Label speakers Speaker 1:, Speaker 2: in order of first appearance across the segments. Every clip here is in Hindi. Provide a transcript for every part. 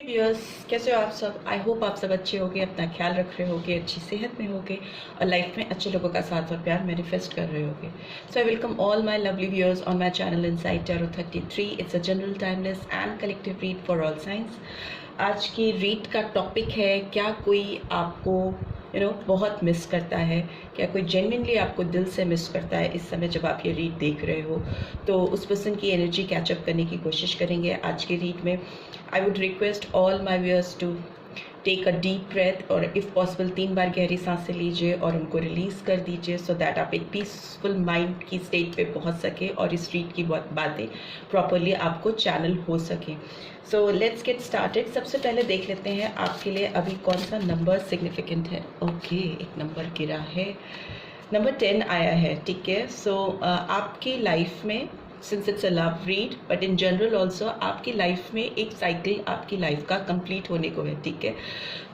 Speaker 1: व्यूअर्स, कैसे हो आप सब। आई होप आप सब अच्छे होगे, अपना ख्याल रख रहे होगे, अच्छी सेहत में होगे और लाइफ में अच्छे लोगों का साथ और प्यार मैनिफेस्ट कर रहे होगे। So I welcome all my lovely viewers on my channel inside tarot 33। It's a general timeless and collective read for all signs. आज की रीड का टॉपिक है, क्या कोई आपको बहुत मिस करता है, क्या कोई जेन्युइनली आपको दिल से मिस करता है इस समय जब आप ये रीड देख रहे हो। तो उस पर्सन की एनर्जी कैचअप करने की कोशिश करेंगे आज के रीड में। I would request all my viewers to take a deep breath और इफ़ पॉसिबल 3 बार गहरी सांसें लीजिए और उनको रिलीज़ कर दीजिए, सो दैट आप एक पीसफुल माइंड की स्टेट पे पहुंच सके और इस रीड की बातें प्रॉपरली आपको चैनल हो सके। So let's get started. सबसे पहले देख लेते हैं आपके लिए अभी कौन सा नंबर सिग्निफिकेंट है। ओके, एक नंबर गिरा है, नंबर 10 आया है। ठीक है, सो आपकी लाइफ में, since it's a love read but in general also, आपकी लाइफ में एक साइकिल आपकी लाइफ का कंप्लीट होने को है। ठीक है,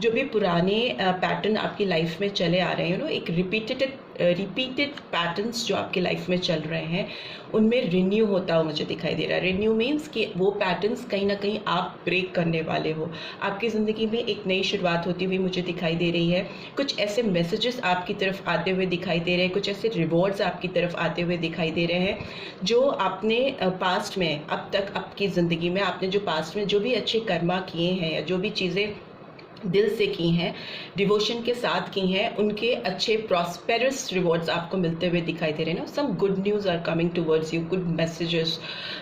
Speaker 1: जो भी पुराने पैटर्न आपकी लाइफ में चले आ रहे हैं, एक रिपीटेड पैटर्न्स जो आपकी लाइफ में चल रहे हैं, उनमें रिन्यू होता हुआ मुझे दिखाई दे रहा है। रिन्यू मीन्स कि वो पैटर्न्स कहीं ना कहीं आप ब्रेक करने वाले हो। आपकी ज़िंदगी में एक नई शुरुआत होती हुई मुझे दिखाई दे रही है। कुछ ऐसे मैसेजेस आपकी तरफ आते हुए दिखाई दे रहे हैं, कुछ ऐसे रिवॉर्ड्स आपकी तरफ आते हुए दिखाई दे रहे हैं जो आपने पास्ट में, अब तक आपकी ज़िंदगी में आपने जो पास्ट में जो भी अच्छे कर्मा किए हैं या जो भी चीज़ें दिल से की हैं, डिवोशन के साथ की हैं, उनके अच्छे प्रॉस्पेरस रिवॉर्ड्स आपको मिलते हुए दिखाई दे रहे हैं ना। Some good news are coming towards you, good messages,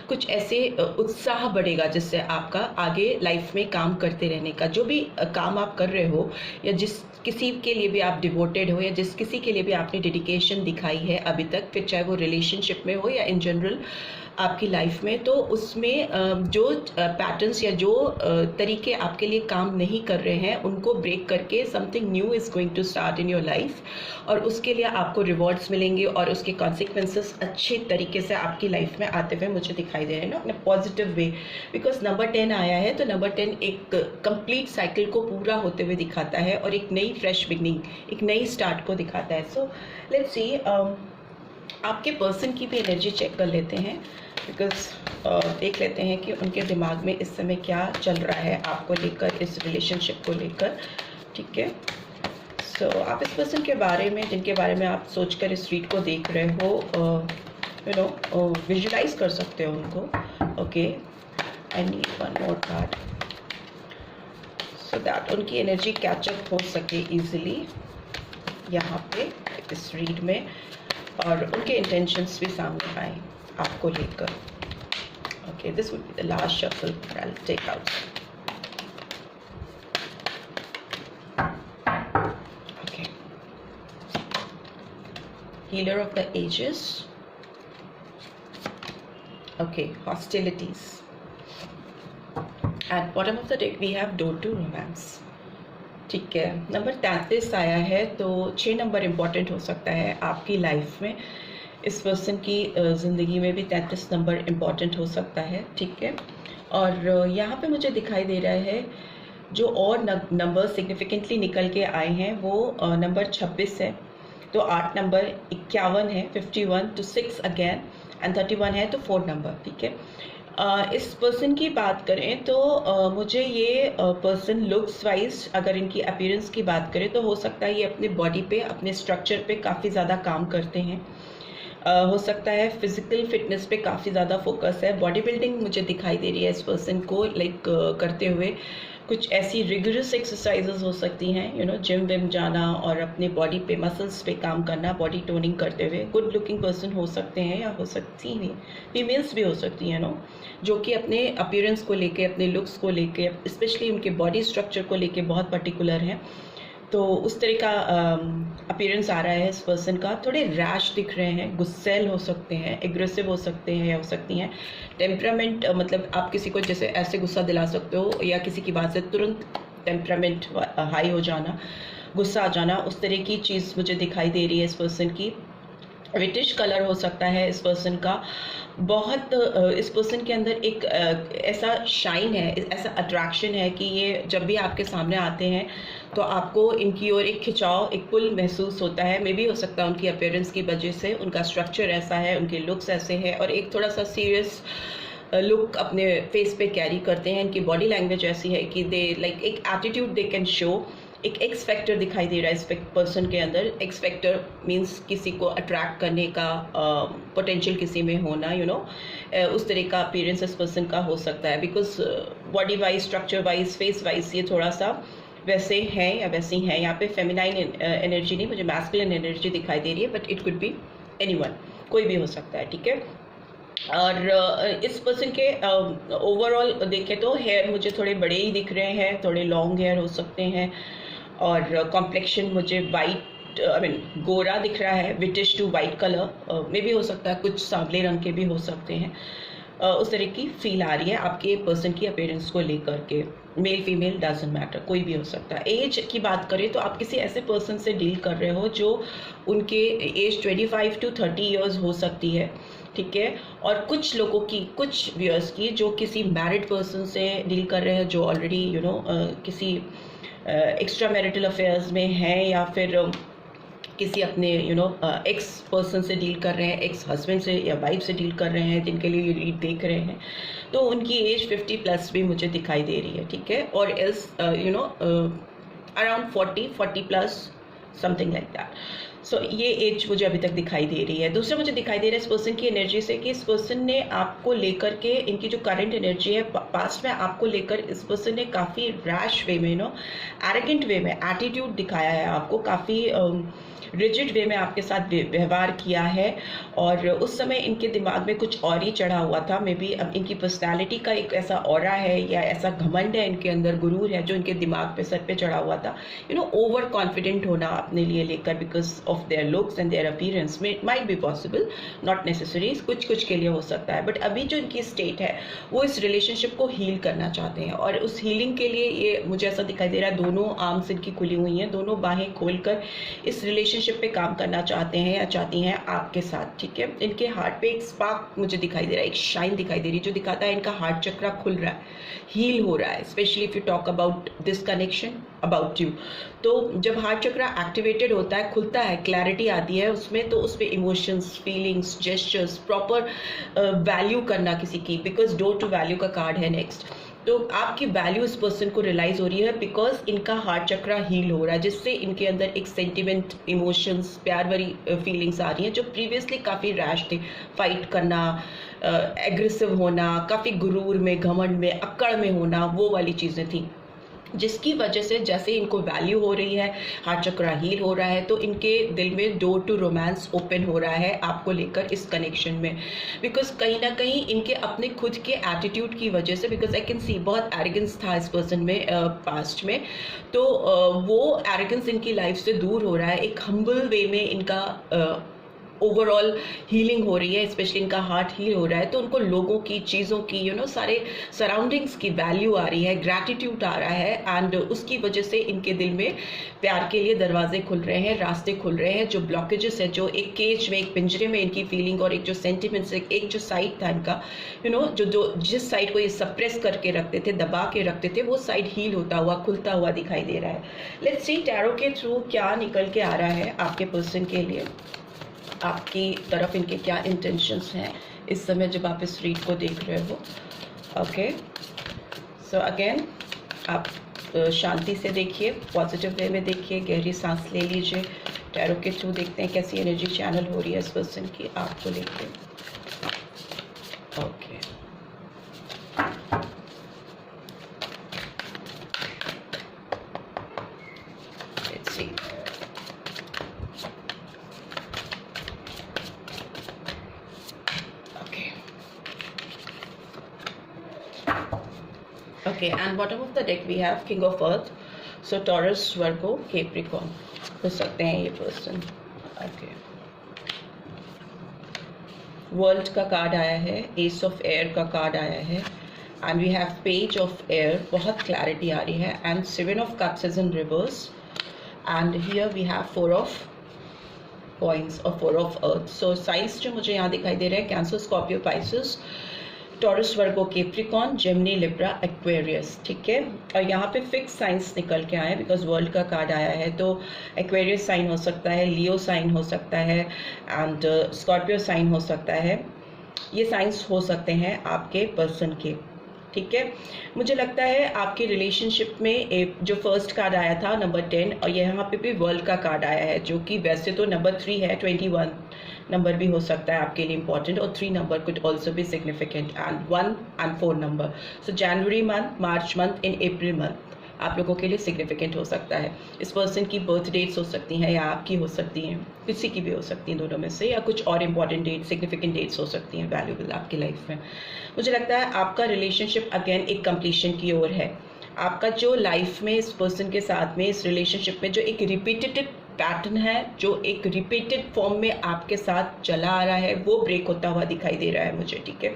Speaker 1: कुछ ऐसे उत्साह बढ़ेगा जिससे आपका आगे लाइफ में काम करते रहने का, जो भी काम आप कर रहे हो या जिस किसी के लिए भी आप डिवोटेड हो या जिस किसी के लिए भी आपने डेडिकेशन दिखाई है अभी तक, फिर चाहे वो रिलेशनशिप में हो या इन जनरल आपकी लाइफ में, तो उसमें जो पैटर्न्स या जो तरीके आपके लिए काम नहीं कर रहे हैं उनको ब्रेक करके something new is going to start in your life और उसके लिए आपको रिवॉर्ड्स मिलेंगे और उसके कॉन्सिक्वेंसेस अच्छे तरीके से आपकी लाइफ में आते हुए मुझे दिखाई दे रहे हैं ना, अपने पॉजिटिव वे। बिकॉज नंबर 10 आया है, तो नंबर 10 एक कंप्लीट साइकिल को पूरा होते हुए दिखाता है और एक नई फ्रेश बिगनिंग, एक नई स्टार्ट को दिखाता है। सो लेट्स सी, आपके पर्सन की भी एनर्जी चेक कर लेते हैं, बिकॉज देख लेते हैं कि उनके दिमाग में इस समय क्या चल रहा है आपको लेकर, इस रिलेशनशिप को लेकर। ठीक है, सो आप इस पर्सन के बारे में, जिनके बारे में आप सोचकर इस रीड को देख रहे हो, विजुलाइज कर सकते हो उनको। Okay, I need one more card so that उनकी एनर्जी कैचअप हो सके इजीली यहाँ पे इस रीड में और उनके इंटेंशंस भी सामने आए आपको लेकर। Okay, this would be the last shuffle I will take out. Okay, healer of the ages. Okay, hostilities. At bottom of the deck we have door to romance. ठीक है, नंबर 33 आया है, तो 6 नंबर इम्पॉर्टेंट हो सकता है आपकी लाइफ में। इस पर्सन की ज़िंदगी में भी 33 नंबर इम्पॉर्टेंट हो सकता है। ठीक है, और यहाँ पे मुझे दिखाई दे रहा है जो और नंबर सिग्निफिकेंटली निकल के आए हैं वो नंबर 26 है, तो 8 नंबर 51 है, 51 to 6 अगेन एंड 31 है, तो 4 नंबर। ठीक है, इस पर्सन की बात करें तो मुझे ये पर्सन लुक्स वाइज, अगर इनकी अपीयरेंस की बात करें तो हो सकता है ये अपने बॉडी पे, अपने स्ट्रक्चर पे काफ़ी ज़्यादा काम करते हैं। हो सकता है फिजिकल फिटनेस पे काफ़ी ज़्यादा फोकस है। बॉडी बिल्डिंग मुझे दिखाई दे रही है इस पर्सन को करते हुए। कुछ ऐसी रिगरस एक्सरसाइजेस हो सकती हैं, जिम विम जाना और अपने बॉडी पे, मसल्स पे काम करना, बॉडी टोनिंग करते हुए। गुड लुकिंग पर्सन हो सकते हैं या हो सकती हैं फीमेल्स भी हो सकती हैं, जो कि अपने अपीयरेंस को लेके, अपने लुक्स को लेके, स्पेशली उनके बॉडी स्ट्रक्चर को लेके बहुत पर्टिकुलर हैं। तो उस तरह का अपीयरेंस आ रहा है इस पर्सन का। थोड़े रैश दिख रहे हैं, गुस्सैल हो सकते हैं, एग्रेसिव हो सकते हैं या हो सकती हैं। टेम्परामेंट, मतलब आप किसी को जैसे ऐसे गुस्सा दिला सकते हो या किसी की बात से तुरंत टेम्परामेंट हाई हो जाना, गुस्सा आ जाना, उस तरह की चीज़ मुझे दिखाई दे रही है इस पर्सन की। रिटिश कलर हो सकता है इस पर्सन का। बहुत इस पर्सन के अंदर एक ऐसा शाइन है, ऐसा अट्रैक्शन है कि ये जब भी आपके सामने आते हैं तो आपको इनकी ओर एक खिंचाव, एक पुल महसूस होता है। मे भी हो सकता है उनकी अपीयरेंस की वजह से, उनका स्ट्रक्चर ऐसा है, उनके लुक्स ऐसे हैं और एक थोड़ा सा सीरियस लुक अपने फेस पे कैरी करते हैं, इनकी बॉडी लैंग्वेज ऐसी है कि दे लाइक एक एटीट्यूड दे कैन शो, एक एक्स फैक्टर दिखाई दे रहा है इस पर्सन के अंदर। एक्स फैक्टर मींस किसी को अट्रैक्ट करने का पोटेंशियल किसी में होना, उस तरह का अपीयरेंस इस पर्सन का हो सकता है, because body wise, structure wise, face wise ये थोड़ा सा वैसे हैं या वैसी हैं। यहाँ पे फेमिनाइन एनर्जी नहीं, मुझे मैस्कुलिन एनर्जी दिखाई दे रही है, but it could be anyone, कोई भी हो सकता है, ठीक है। और इस पर्सन के ओवरऑल देखें तो हेयर मुझे थोड़े बड़े ही दिख रहे हैं, थोड़े लॉन्ग हेयर हो सकते हैं, और कॉम्प्लेक्शन मुझे वाइट गोरा दिख रहा है, विटिश टू वाइट कलर में भी हो सकता है, कुछ सांवले रंग के भी हो सकते हैं। उस तरह की फील आ रही है आपके पर्सन की अपीयरेंस को लेकर के। मेल फीमेल डजंट मैटर, कोई भी हो सकता है। एज की बात करें तो आप किसी ऐसे पर्सन से डील कर रहे हो जो उनके एज 25 to 30 ईयर्स हो सकती है, ठीक है। और कुछ लोगों की, कुछ व्यूअर्स की जो किसी मैरिड पर्सन से डील कर रहे हैं, जो ऑलरेडी किसी एक्स्ट्रा मैरिटल अफेयर्स में हैं, या फिर किसी अपने एक्स पर्सन से डील कर रहे हैं, एक्स हस्बैंड से या वाइफ से डील कर रहे हैं, जिनके लिए ये रीड देख रहे हैं, तो उनकी एज 50+ भी मुझे दिखाई दे रही है, ठीक है। और else around 40+ something like that. So ये एज मुझे अभी तक दिखाई दे रही है। दूसरा मुझे दिखाई दे रहा है इस पर्सन की एनर्जी से कि इस पर्सन ने आपको लेकर के, इनकी जो करंट एनर्जी है, पास्ट में आपको लेकर इस पर्सन ने काफ़ी रैश वे में, एरोगेंट वे में एटीट्यूड दिखाया है आपको, काफ़ी रिजिड वे में आपके साथ व्यवहार किया है। और उस समय इनके दिमाग में कुछ और ही चढ़ा हुआ था, मे बी अब इनकी पर्सनैलिटी का एक ऐसा ऑरा है या ऐसा घमंड है इनके अंदर, गुरूर है जो इनके दिमाग पे, सर पे चढ़ा हुआ था। ओवर कॉन्फिडेंट होना अपने लिए लेकर, because of their looks and their appearance में, it might be possible, not necessary, कुछ के लिए हो सकता है। बट अभी जो इनकी स्टेट है वो इस रिलेशनशिप को हील करना चाहते हैं, और उस हीलिंग के लिए ये मुझे ऐसा दिखाई दे रहा है, दोनों आर्म्स इनकी खुली हुई हैं, दोनों बाहें खोलकर इस रिलेशनशिप पे काम करना चाहते हैं या चाहती हैं आपके साथ, ठीक है। इनके हार्ट पे एक स्पार्क मुझे दिखाई दे रहा है, एक शाइन दिखाई दे रही है, जो दिखाता है इनका हार्ट चक्रा खुल रहा है, हील हो रहा है, specially if you talk about this connection about you. तो जब हार्ट चक्रा एक्टिवेटेड होता है, खुलता है, क्लैरिटी आती है उसमें, तो उसमें emotions, feelings, gestures, proper value करना किसी की, बिकॉज डोर टू वैल्यू का कार्ड है नेक्स्ट। तो आपकी वैल्यू इस पर्सन को रियलाइज हो रही है, बिकॉज इनका हार्ट चक्रा हील हो रहा है, जिससे इनके अंदर एक सेंटिमेंट, इमोशंस, प्यार भरी फीलिंग्स आ रही हैं, जो प्रीवियसली काफ़ी रैश थे, फाइट करना, एग्रेसिव होना, काफ़ी गुरूर में, घमंड में, अक्कड़ में होना, वो वाली चीज़ें थी, जिसकी वजह से जैसे इनको वैल्यू हो रही है, हार्ट चक्रा हील हो रहा है, तो इनके दिल में डोर टू रोमांस ओपन हो रहा है आपको लेकर इस कनेक्शन में। बिकॉज कहीं ना कहीं इनके अपने खुद के एटीट्यूड की वजह से, बिकॉज आई कैन सी बहुत एरोगेंस था इस पर्सन में पास्ट में, तो वो एरोगेंस इनकी लाइफ से दूर हो रहा है, एक हम्बल वे में इनका ओवरऑल हीलिंग हो रही है, स्पेशली इनका हार्ट हील हो रहा है, तो उनको लोगों की, चीज़ों की, सारे सराउंडिंग्स की वैल्यू आ रही है, ग्रैटिट्यूड आ रहा है, एंड उसकी वजह से इनके दिल में प्यार के लिए दरवाजे खुल रहे हैं, रास्ते खुल रहे हैं। जो ब्लॉकेजेस है, जो एक केज में, एक पिंजरे में इनकी फीलिंग और एक जो सेंटिमेंट्स, एक जो साइड था इनका, जो जिस साइड को ये सप्रेस करके रखते थे, दबा के रखते थे, वो साइड हील होता हुआ, खुलता हुआ दिखाई दे रहा है। लेट्स सी टैरो के थ्रू क्या निकल के आ रहा है आपके पर्सन के लिए, आपकी तरफ इनके क्या इंटेंशंस हैं इस समय जब आप इस रीड को देख रहे हो। ओके, सो अगेन आप शांति से देखिए, पॉजिटिव वे में देखिए, गहरी सांस ले लीजिए, टैरो के थ्रू देखते हैं कैसी एनर्जी चैनल हो रही है इस पर्सन की आपको लेके। Okay, let's see. Okay, and bottom of the deck we have King of Earth, so Taurus, Virgo, Capricorn हो सकते हैं ये पर्सन। ओके, वर्ल्ड का कार्ड आया है, एस ऑफ एयर का कार्ड आया है, and we have page of air, बहुत क्लैरिटी आ रही है, and 7 of Cups is in reverse, and here we have 4 of Coins और 4 of Earth। so साइंस जो मुझे यहाँ दिखाई दे रहा है, कैंसर, स्कॉर्पियो, पाइसेस, टॉरस, वर्गो, कैप्रिकॉर्न, जेमिनी, लिब्रा, एक्वेरियस, ठीक है। और यहाँ पे फिक्स साइंस निकल के आए, बिकॉज वर्ल्ड का कार्ड आया है, तो एक्वेरियस साइन हो सकता है, लियो साइन हो सकता है, एंड स्कॉर्पियो साइन हो सकता है, ये साइंस हो सकते हैं आपके पर्सन के, ठीक है। मुझे लगता है आपके रिलेशनशिप में एक जो फर्स्ट कार्ड आया था नंबर 10, और यहाँ पे भी वर्ल्ड का कार्ड आया है, जो कि वैसे तो नंबर 3 है, 21 नंबर भी हो सकता है आपके लिए इंपॉर्टेंट, और 3 नंबर कुड ऑल्सो भी significant, and 1 and 4 number. So January month, March month and April month आप लोगों के लिए सिग्निफिकेंट हो सकता है। इस पर्सन की बर्थ डेट्स हो सकती हैं, या आपकी हो सकती हैं, किसी की भी हो सकती हैं दोनों में से, या कुछ और इंपॉर्टेंट डेट, सिग्निफिकेंट डेट्स हो सकती हैं वैल्यूबल आपकी लाइफ में। मुझे लगता है आपका रिलेशनशिप अगेन एक कंप्लीशन की ओर है। आपका जो लाइफ में इस पर्सन के साथ में, इस रिलेशनशिप में जो एक रिपीटेटिव पैटर्न है, जो एक रिपीटेड फॉर्म में आपके साथ चला आ रहा है, वो ब्रेक होता हुआ दिखाई दे रहा है मुझे, ठीक है।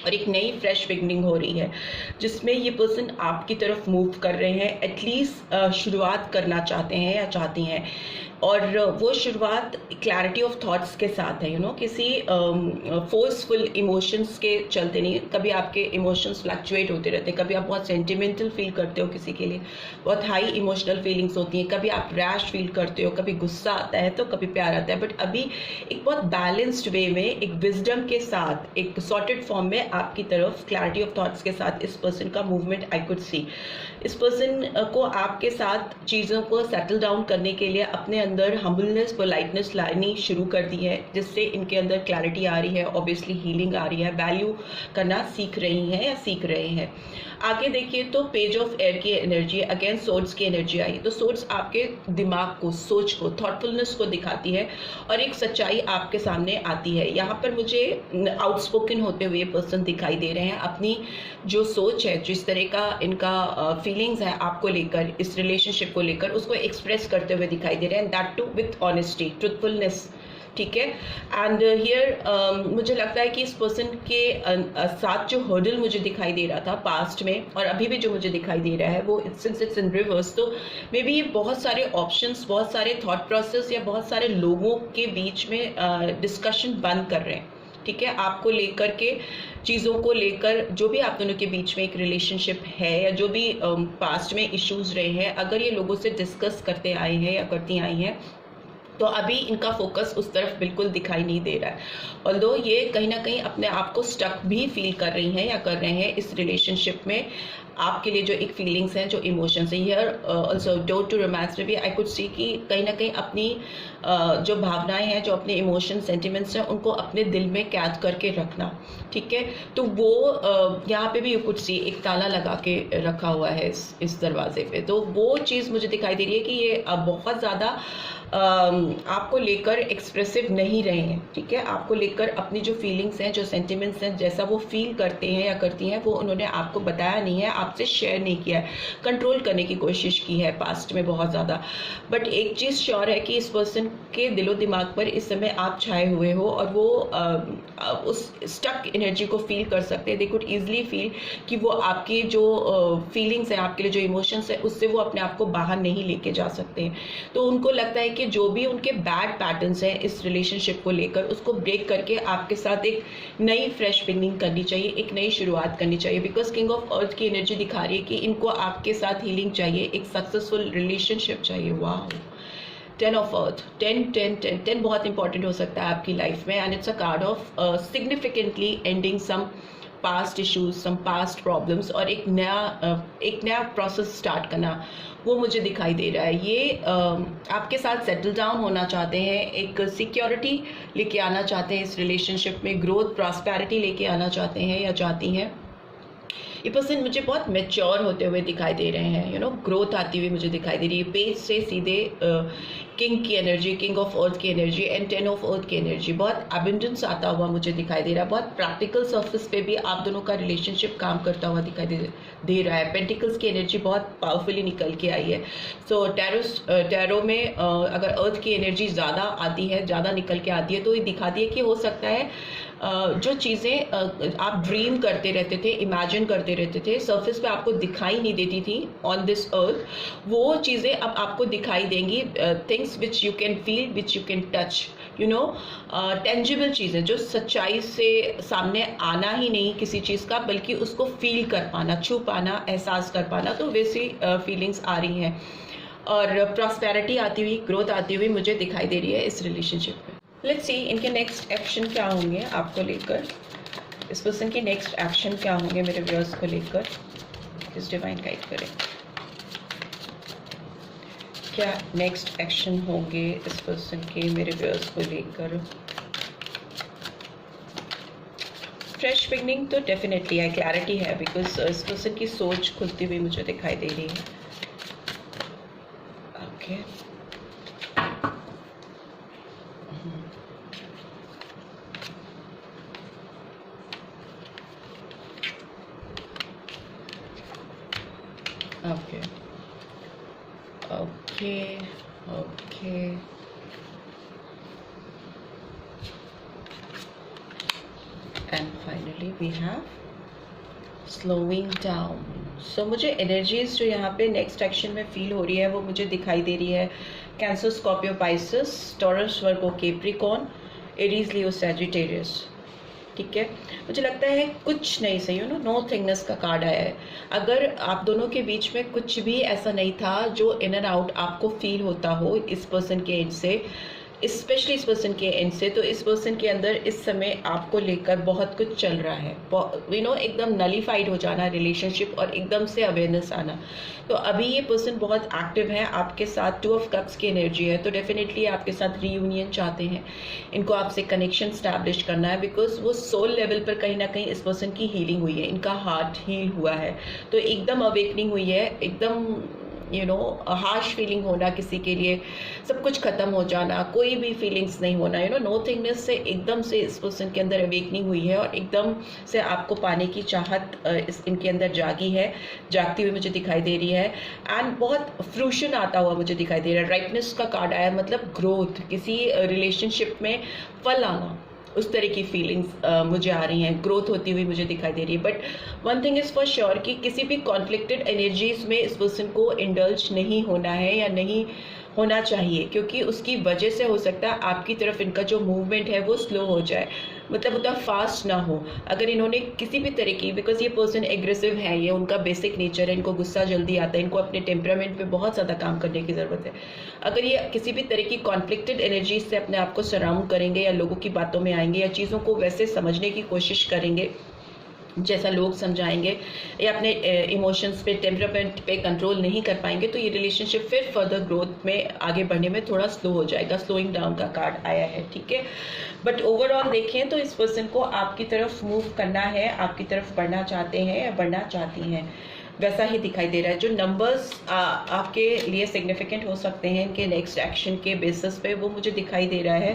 Speaker 1: और एक नई फ्रेश बिगनिंग हो रही है, जिसमें ये पर्सन आपकी तरफ मूव कर रहे हैं, एटलीस्ट शुरुआत करना चाहते हैं या चाहती हैं। और वो शुरुआत क्लैरिटी ऑफ थॉट्स के साथ है, किसी फोर्सफुल इमोशंस के चलते नहीं। कभी आपके इमोशंस फ्लक्चुएट होते रहते हैं, कभी आप बहुत सेंटिमेंटल फील करते हो किसी के लिए, बहुत हाई इमोशनल फीलिंग्स होती हैं, कभी आप रैश फील करते हो, कभी गुस्सा आता है तो कभी प्यार आता है। बट अभी एक बहुत बैलेंस्ड वे में, एक विजडम के साथ, एक सॉर्टेड फॉर्म में आपकी तरफ क्लैरिटी ऑफ थॉट्स के साथ इस पर्सन का मूवमेंट आई कुड सी। इस पर्सन को आपके साथ चीज़ों को सेटल डाउन करने के लिए अपने अंदर हम्बलनेस, पोलाइटनेस लानी शुरू कर दी है, जिससे इनके अंदर क्लैरिटी आ रही है, ऑब्वियसली हीलिंग आ रही है, वैल्यू करना सीख रही हैं या सीख रहे हैं। आगे देखिए तो पेज ऑफ एयर की एनर्जी, अगेन सोर्ड्स की एनर्जी आई। तो सोर्ड्स आपके दिमाग को, सोच को, थॉटफुलनेस को दिखाती है, और एक सच्चाई आपके सामने आती है। यहाँ पर मुझे आउटस्पोकन होते हुए पर्सन दिखाई दे रहे हैं, अपनी जो सोच है, जिस तरह का इनका फीलिंग्स है आपको लेकर, इस रिलेशनशिप को लेकर, उसको एक्सप्रेस करते हुए दिखाई दे रहे हैं, that too with honesty, truthfulness, ठीक है। एंड हियर मुझे लगता है कि इस पर्सन के साथ जो हर्डल मुझे दिखाई दे रहा था पास्ट में, और अभी भी जो मुझे दिखाई दे रहा है, वो सिंस इट्स इन रिवर्स, तो मे बी ये बहुत सारे ऑप्शंस, बहुत सारे थॉट प्रोसेस, या बहुत सारे लोगों के बीच में डिस्कशन बंद कर रहे हैं, ठीक है। आपको लेकर के, चीज़ों को लेकर, जो भी आप दोनों के बीच में एक रिलेशनशिप है, या जो भी पास्ट में इश्यूज रहे हैं, अगर ये लोगों से डिस्कस करते आए हैं या करती आई हैं, तो अभी इनका फोकस उस तरफ बिल्कुल दिखाई नहीं दे रहा है। ऑल्दो ये कहीं ना कहीं अपने आप को स्टक भी फील कर रही हैं या कर रहे हैं इस रिलेशनशिप में। आपके लिए जो एक फीलिंग्स हैं, जो इमोशंस हैं, here also door to romance में भी आई कुड सी कि कहीं ना कहीं अपनी जो भावनाएं हैं, जो अपने इमोशन, सेंटिमेंट्स हैं, उनको अपने दिल में कैद करके रखना, ठीक है। तो वो यहाँ पे भी यू कुड सी एक ताला लगा के रखा हुआ है इस दरवाजे पे। तो वो चीज़ मुझे दिखाई दे रही है कि ये बहुत ज़्यादा आपको लेकर एक्सप्रेसिव नहीं रहे हैं, ठीक है। आपको लेकर अपनी जो फीलिंग्स हैं, जो सेंटिमेंट्स हैं, जैसा वो फील करते हैं या करती हैं, वो उन्होंने आपको बताया नहीं है, आपसे शेयर नहीं किया है, कंट्रोल करने की कोशिश की है पास्ट में बहुत ज़्यादा। बट एक चीज़ श्योर है कि इस पर्सन के दिलो दिमाग पर इस समय आप छाए हुए हो, और वो उस स्टक एनर्जी को फील कर सकते हैं। दे कुड ईजिली फील कि वो आपकी जो फीलिंग्स हैं, आपके लिए जो इमोशंस हैं, उससे वो अपने आप को बाहर नहीं लेके जा सकते हैं। तो उनको लगता है कि जो भी उनके बैड पैटर्न्स हैं इस रिलेशनशिप को लेकर, उसको ब्रेक करके आपके साथ एक नई फ्रेश बिगनिंग करनी चाहिए, एक नई शुरुआत करनी चाहिए। बिकॉज किंग ऑफ अर्थ की एनर्जी दिखा रही है कि इनको आपके साथ हीलिंग चाहिए, एक सक्सेसफुल रिलेशनशिप चाहिए। वाह, 10 ऑफ अर्थ, 10 बहुत इंपॉर्टेंट हो सकता है आपकी लाइफ में, and it's a card of significantly ending some past issues, some past problems, और एक नया प्रोसेस स्टार्ट करना, वो मुझे दिखाई दे रहा है। ये आपके साथ सेटल डाउन होना चाहते हैं, एक सिक्योरिटी लेके आना चाहते हैं इस रिलेशनशिप में, ग्रोथ, प्रॉस्पेरिटी लेके आना चाहते हैं या चाहती हैं। ये पर्सन मुझे बहुत मैच्योर होते हुए दिखाई दे रहे हैं, ग्रोथ आती हुई मुझे दिखाई दे रही है। पेज से सीधे किंग की एनर्जी, किंग ऑफ अर्थ की एनर्जी एंड 10 ऑफ अर्थ की एनर्जी, बहुत एबंडेंस आता हुआ मुझे दिखाई दे रहा है। बहुत प्रैक्टिकल सर्फेस पे भी आप दोनों का रिलेशनशिप काम करता हुआ दिखाई दे रहा है। पेंटिकल्स की एनर्जी बहुत पावरफुली निकल के आई है। सो टैरो में अगर अर्थ की एनर्जी ज़्यादा आती है, ज़्यादा निकल के आती है, तो ये दिखाती है कि हो सकता है जो चीज़ें आप ड्रीम करते रहते थे, इमेजिन करते रहते थे, सरफेस पे आपको दिखाई नहीं देती थी ऑन दिस अर्थ, वो चीज़ें अब आपको दिखाई देंगी। Things which you can feel, which you can touch, tangible चीज़ें, जो सच्चाई से सामने आना ही नहीं किसी चीज़ का, बल्कि उसको फील कर पाना, छू पाना, एहसास कर पाना। तो वैसी फीलिंग्स आ रही हैं, और प्रॉस्पेरिटी आती हुई, ग्रोथ आती हुई मुझे दिखाई दे रही है इस रिलेशनशिप में। लेट्स सी इनके नेक्स्ट एक्शन क्या होंगे आपको लेकर, इस पर्सन के नेक्स्ट एक्शन क्या होंगे मेरे व्यूअर्स को लेकर, इस डिवाइन गाइड करें। क्या नेक्स्ट एक्शन होंगे इस पर्सन के मेरे व्यूअर्स को लेकर। फ्रेश बिगनिंग तो डेफिनेटली है, क्लैरिटी है, बिकॉज इस पर्सन की सोच खुलती हुई मुझे दिखाई दे रही है। Okay okay okay okay and finally we have slowing down. So मुझे एनर्जीज जो यहाँ पे नेक्स्ट एक्शन में फील हो रही है वो मुझे दिखाई दे रही है कैंसर, स्कॉर्पियो, पाइसेस, टॉरस, वर्गो, कैप्रिकॉर्न, एरीज, लियो, सैजिटेरियस। ठीक है, मुझे लगता है कुछ नहीं सही, नो थिंगनेस का कार्ड आया है। अगर आप दोनों के बीच में कुछ भी ऐसा नहीं था जो इन एंड आउट आपको फील होता हो इस पर्सन के एंड से, स्पेशली इस पर्सन के एंड से, तो इस पर्सन के अंदर इस समय आपको लेकर बहुत कुछ चल रहा है, एकदम नलीफाइड हो जाना रिलेशनशिप और एकदम से अवेयरनेस आना। तो अभी ये पर्सन बहुत एक्टिव है आपके साथ, 2 ऑफ कप्स की एनर्जी है, तो डेफिनेटली आपके साथ रीयूनियन चाहते हैं, इनको आपसे कनेक्शन स्टैब्लिश करना है, बिकॉज वो सोल लेवल पर कहीं ना कहीं इस पर्सन की हीलिंग हुई है, इनका हार्ट हील हुआ है, तो एकदम अवेकनिंग हुई है, एकदम हार्श फीलिंग होना किसी के लिए, सब कुछ खत्म हो जाना, कोई भी फीलिंग्स नहीं होना, नो थिंगनेस से एकदम से इस पर्सन के अंदर अवेकनिंग हुई है और एकदम से आपको पाने की चाहत इनके अंदर जागती हुई मुझे दिखाई दे रही है। एंड बहुत फ्रूशन आता हुआ मुझे दिखाई दे रहा है, राइटनेस का कार्ड आया, मतलब ग्रोथ, किसी रिलेशनशिप में फल आना, उस तरह की फीलिंग्स मुझे आ रही हैं, ग्रोथ होती हुई मुझे दिखाई दे रही है। But one thing is for sure कि किसी भी कॉन्फ्लिक्टेड एनर्जीज में इस पर्सन को इंडल्ज नहीं होना है या नहीं होना चाहिए, क्योंकि उसकी वजह से हो सकता है आपकी तरफ इनका जो मूवमेंट है वो स्लो हो जाए, मतलब उतना फास्ट ना हो। अगर इन्होंने किसी भी तरह की, बिकॉज ये पर्सन एग्रेसिव है, ये उनका बेसिक नेचर है, इनको गुस्सा जल्दी आता है, इनको अपने टेम्परामेंट पे बहुत ज़्यादा काम करने की ज़रूरत है। अगर ये किसी भी तरह की कॉन्फ्लिक्टेड एनर्जीज से अपने आप को सराउंड करेंगे या लोगों की बातों में आएंगे या चीज़ों को वैसे समझने की कोशिश करेंगे जैसा लोग समझाएंगे या अपने इमोशंस पे, टेम्परामेंट पे कंट्रोल नहीं कर पाएंगे, तो ये रिलेशनशिप फिर फर्दर ग्रोथ में आगे बढ़ने में थोड़ा स्लो हो जाएगा। स्लोइंग डाउन का कार्ड आया है, ठीक है। बट ओवरऑल देखें तो इस पर्सन को आपकी तरफ मूव करना है, आपकी तरफ बढ़ना चाहते हैं या बढ़ना चाहती हैं, वैसा ही दिखाई दे रहा है। जो नंबर्स आपके लिए सिग्निफिकेंट हो सकते हैं इनके नेक्स्ट एक्शन के बेसिस पे, वो मुझे दिखाई दे रहा है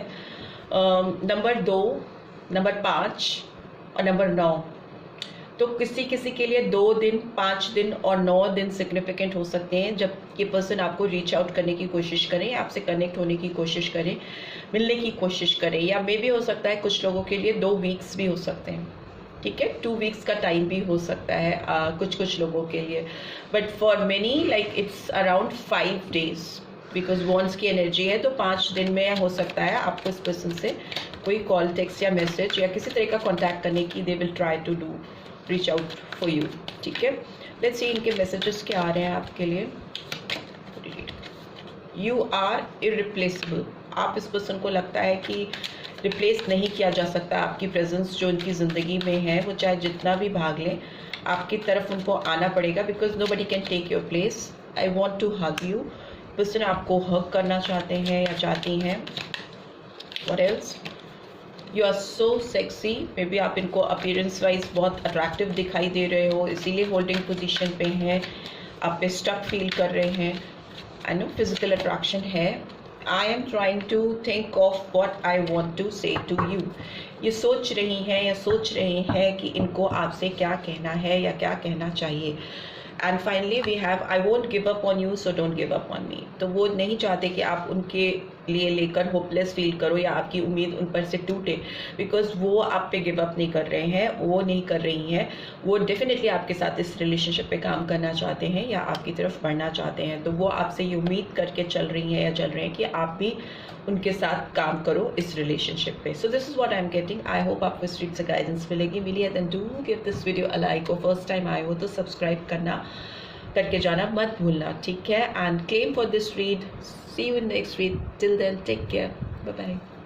Speaker 1: नंबर 2, नंबर 5 और नंबर 9। तो किसी किसी के लिए 2 दिन, 5 दिन और 9 दिन सिग्निफिकेंट हो सकते हैं जब ये पर्सन आपको रीच आउट करने की कोशिश करें, आपसे कनेक्ट होने की कोशिश करें, मिलने की कोशिश करें, या मे भी हो सकता है कुछ लोगों के लिए 2 वीक्स भी हो सकते हैं, ठीक है, 2 वीक्स का टाइम भी हो सकता है कुछ लोगों के लिए। But for many like it's around 5 days, because wands की एनर्जी है, तो 5 दिन में हो सकता है आपको इस पर्सन से कोई कॉल, टेक्स्ट या मैसेज या किसी तरह का कॉन्टैक्ट करने की they will try to do reach out for you, ठीक है। लेट्स सी इनके मैसेजेस क्या आ रहे हैं आपके लिए। You are irreplaceable. आप इस पर्सन को लगता है कि रिप्लेस नहीं किया जा सकता, आपकी प्रेजेंस जो उनकी ज़िंदगी में है वो चाहे जितना भी भाग लें, आपकी तरफ उनको आना पड़ेगा, because nobody can take your place. I want to hug you. Person आपको हग करना चाहते हैं या चाहती हैं। What else? You are so sexy. Maybe आप इनको अपीयरेंस वाइज बहुत अट्रैक्टिव दिखाई दे रहे हो, इसीलिए होल्डिंग पोजीशन पे हैं, आप पे स्टक फील कर रहे हैं। आई नो फिजिकल अट्रैक्शन है। I am trying to think of what I want to say to you. ये सोच रही हैं या सोच रहे हैं कि इनको आपसे क्या कहना है या क्या कहना चाहिए। And finally we have I won't give up on you so don't give up on me. तो वो नहीं चाहते कि आप उनके लिए लेकर होपलेस फील करो या आपकी उम्मीद उन पर से टूटे, बिकॉज वो आप पे गिव अप नहीं कर रहे हैं, वो नहीं कर रही हैं, वो डेफिनेटली आपके साथ इस रिलेशनशिप पे काम करना चाहते हैं या आपकी तरफ बढ़ना चाहते हैं। तो वो आपसे ये उम्मीद करके चल रही हैं या चल रहे हैं कि आप भी उनके साथ काम करो इस रिलेशनशिप पे। So this is what I am getting. I hope आपको इस रीड से गाइडेंस मिली है। Then do give this video a like, और फर्स्ट टाइम आए हो तो सब्सक्राइब करके जाना मत भूलना, ठीक है। And claim for this read. See you in next read. Till then take care, bye bye.